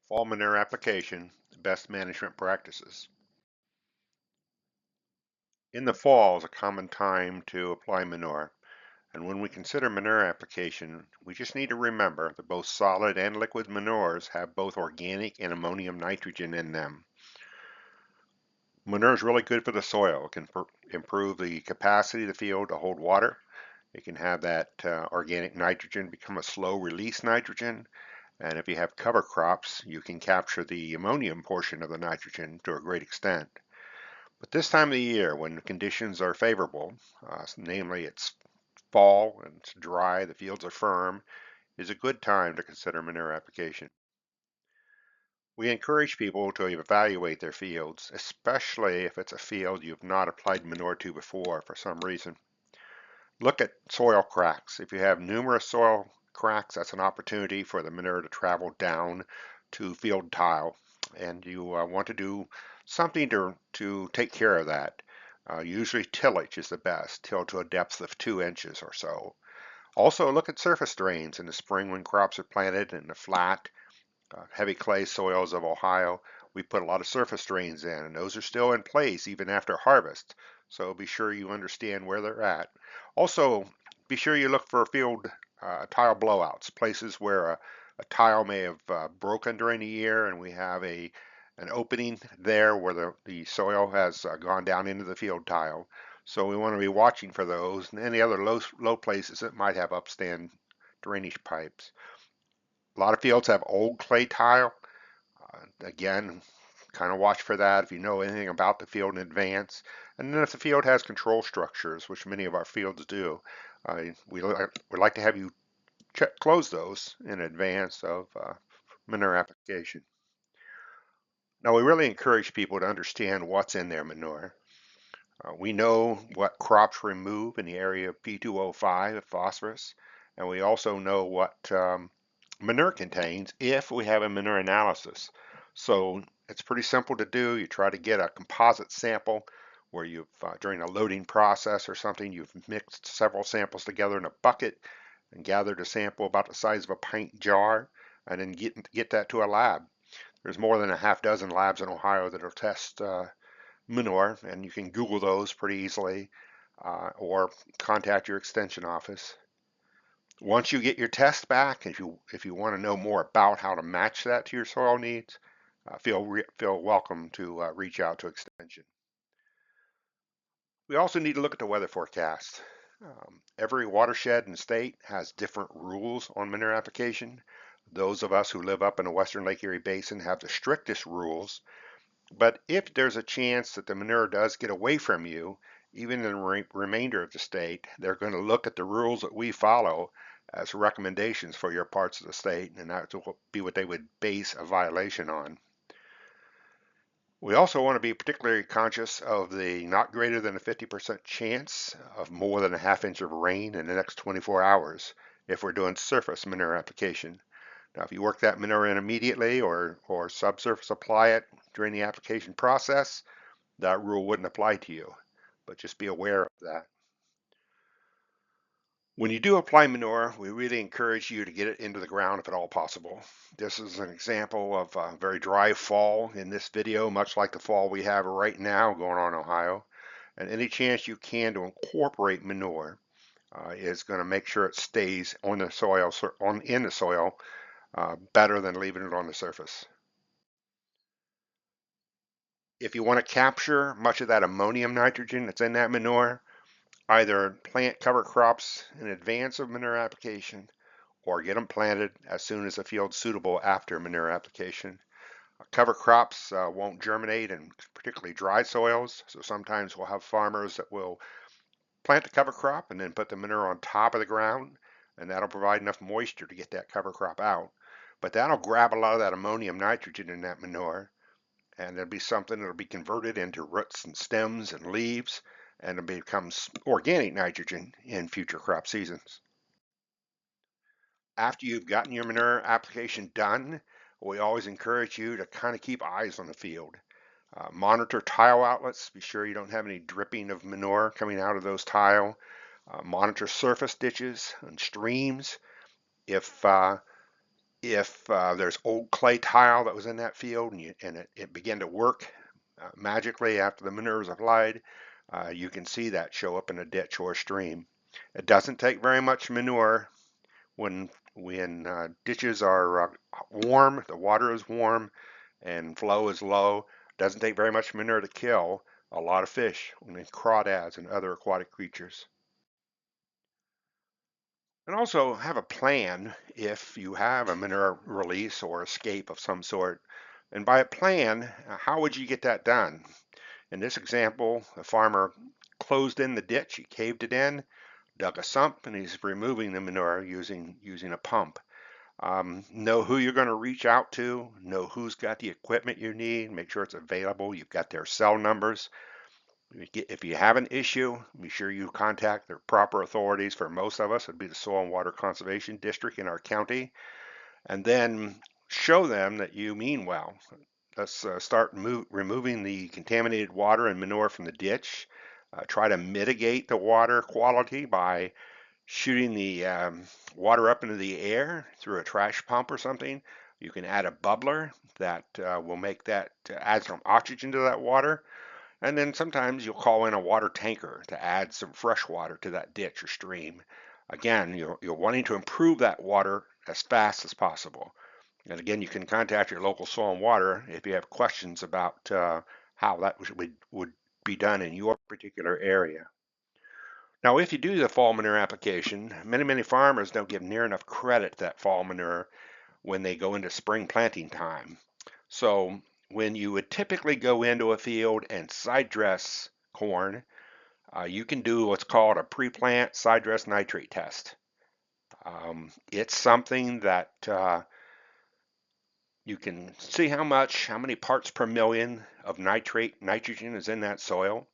Fall manure application, best management practices. In the fall is a common time to apply manure, and when we consider manure application, we just need to remember that both solid and liquid manures have both organic and ammonium nitrogen in them. Manure is really good for the soil. It can improve the capacity of the field to hold water. It can have that organic nitrogen become a slow release nitrogen. And if you have cover crops, you can capture the ammonium portion of the nitrogen to a great extent. But this time of the year, when the conditions are favorable, namely it's fall and it's dry, the fields are firm, is a good time to consider manure application. We encourage people to evaluate their fields, especially if it's a field you've not applied manure to before for some reason. Look at soil cracks. If you have numerous soil cracks, that's an opportunity for the manure to travel down to field tile, and you want to do something to take care of that. Usually tillage is the best, till to a depth of 2 inches or so. Also look at surface drains in the spring when crops are planted in the flat, heavy clay soils of Ohio. We put a lot of surface drains in, and those are still in place even after harvest. So be sure you understand where they're at. Also, be sure you look for field tile blowouts, places where a tile may have broken during the year, and we have an opening there where the soil has gone down into the field tile. So we want to be watching for those and any other low places that might have upstand drainage pipes. A lot of fields have old clay tile. Again, kind of watch for that if you know anything about the field in advance. And then if the field has control structures, which many of our fields do, we'd like to have you close those in advance of manure application. Now, we really encourage people to understand what's in their manure. We know what crops remove in the area of P2O5 of phosphorus, and we also know what manure contains if we have a manure analysis. So it's pretty simple to do. You try to get a composite sample where you've, during a loading process or something, you've mixed several samples together in a bucket and gathered a sample about the size of a pint jar, and then get that to a lab. There's more than a half dozen labs in Ohio that'll test manure, and you can Google those pretty easily or contact your extension office. Once you get your test back, if you want to know more about how to match that to your soil needs, feel welcome to reach out to Extension. We also need to look at the weather forecast. Every watershed and state has different rules on manure application. Those of us who live up in the Western Lake Erie Basin have the strictest rules. But if there's a chance that the manure does get away from you, even in the remainder of the state, they're going to look at the rules that we follow as recommendations for your parts of the state, and that will be what they would base a violation on. We also want to be particularly conscious of the not greater than a 50% chance of more than a half inch of rain in the next 24 hours if we're doing surface manure application. Now, if you work that manure in immediately or subsurface apply it during the application process, that rule wouldn't apply to you, but just be aware of that. When you do apply manure, we really encourage you to get it into the ground if at all possible. This is an example of a very dry fall in this video, much like the fall we have right now going on in Ohio. And any chance you can to incorporate manure is going to make sure it stays on the soil, in the soil, better than leaving it on the surface. If you want to capture much of that ammonium nitrogen that's in that manure, either plant cover crops in advance of manure application or get them planted as soon as the field's suitable after manure application. Cover crops won't germinate in particularly dry soils, so sometimes we'll have farmers that will plant the cover crop and then put the manure on top of the ground, and that'll provide enough moisture to get that cover crop out. But that'll grab a lot of that ammonium nitrogen in that manure, and there'll be something that'll be converted into roots and stems and leaves, and it becomes organic nitrogen in future crop seasons. After you've gotten your manure application done, we always encourage you to kind of keep eyes on the field. Monitor tile outlets. Be sure you don't have any dripping of manure coming out of those tile. Monitor surface ditches and streams. If If there's old clay tile that was in that field and it began to work magically after the manure was applied, you can see that show up in a ditch or a stream. It doesn't take very much manure when ditches are warm, the water is warm, and flow is low. It doesn't take very much manure to kill a lot of fish, crawdads and other aquatic creatures. And also have a plan if you have a manure release or escape of some sort. And by a plan, how would you get that done? In this example, the farmer closed in the ditch, he caved it in, dug a sump, and he's removing the manure using a pump. Know who you're going to reach out to, know who's got the equipment you need, make sure it's available, you've got their cell numbers. If you have an issue, be sure you contact the proper authorities. For most of us, it would be the Soil and Water Conservation District in our county, and then show them that you mean well. Let's start removing the contaminated water and manure from the ditch. Try to mitigate the water quality by shooting the water up into the air through a trash pump or something. You can add a bubbler that will make that add some oxygen to that water. And then sometimes you'll call in a water tanker to add some fresh water to that ditch or stream. Again, you're wanting to improve that water as fast as possible. And again, you can contact your local soil and water if you have questions about how that would be done in your particular area. Now, if you do the fall manure application, many farmers don't give near enough credit to that fall manure when they go into spring planting time. So when you would typically go into a field and side dress corn, you can do what's called a pre-plant side dress nitrate test. It's something that you can see how many parts per million of nitrogen is in that soil.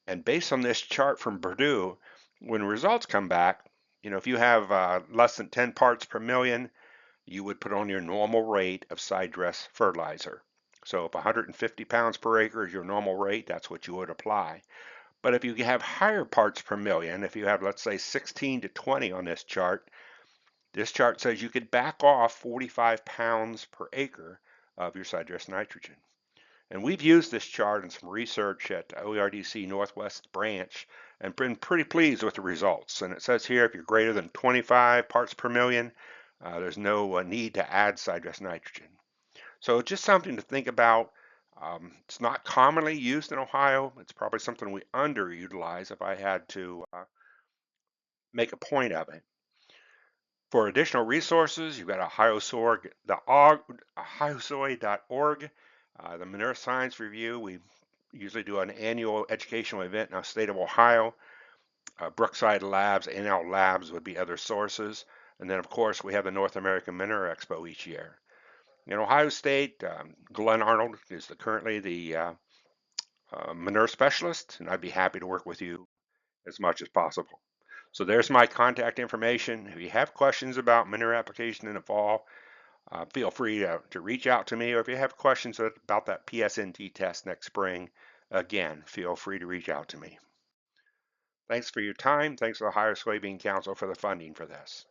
And based on this chart from Purdue, when results come back, if you have less than 10 parts per million, you would put on your normal rate of side dress fertilizer. So if 150 pounds per acre is your normal rate, that's what you would apply. But if you have higher parts per million, if you have, let's say, 16 to 20 on this chart says you could back off 45 pounds per acre of your side dress nitrogen. And we've used this chart in some research at OERDC Northwest Branch and been pretty pleased with the results. And it says here if you're greater than 25 parts per million, there's no need to add side dress nitrogen. So just something to think about. It's not commonly used in Ohio. It's probably something we underutilize if I had to make a point of it. For additional resources, you've got ohiosoy.org, the Manure Science Review. We usually do an annual educational event in the state of Ohio. Brookside Labs, NL Labs would be other sources. And then, of course, we have the North American Manure Expo each year. In Ohio State, Glen Arnold is currently the manure specialist, and I'd be happy to work with you as much as possible. So there's my contact information. If you have questions about manure application in the fall, feel free to reach out to me, or if you have questions about that PSNT test next spring, again, feel free to reach out to me. Thanks for your time. Thanks to the Ohio Soybean Council for the funding for this.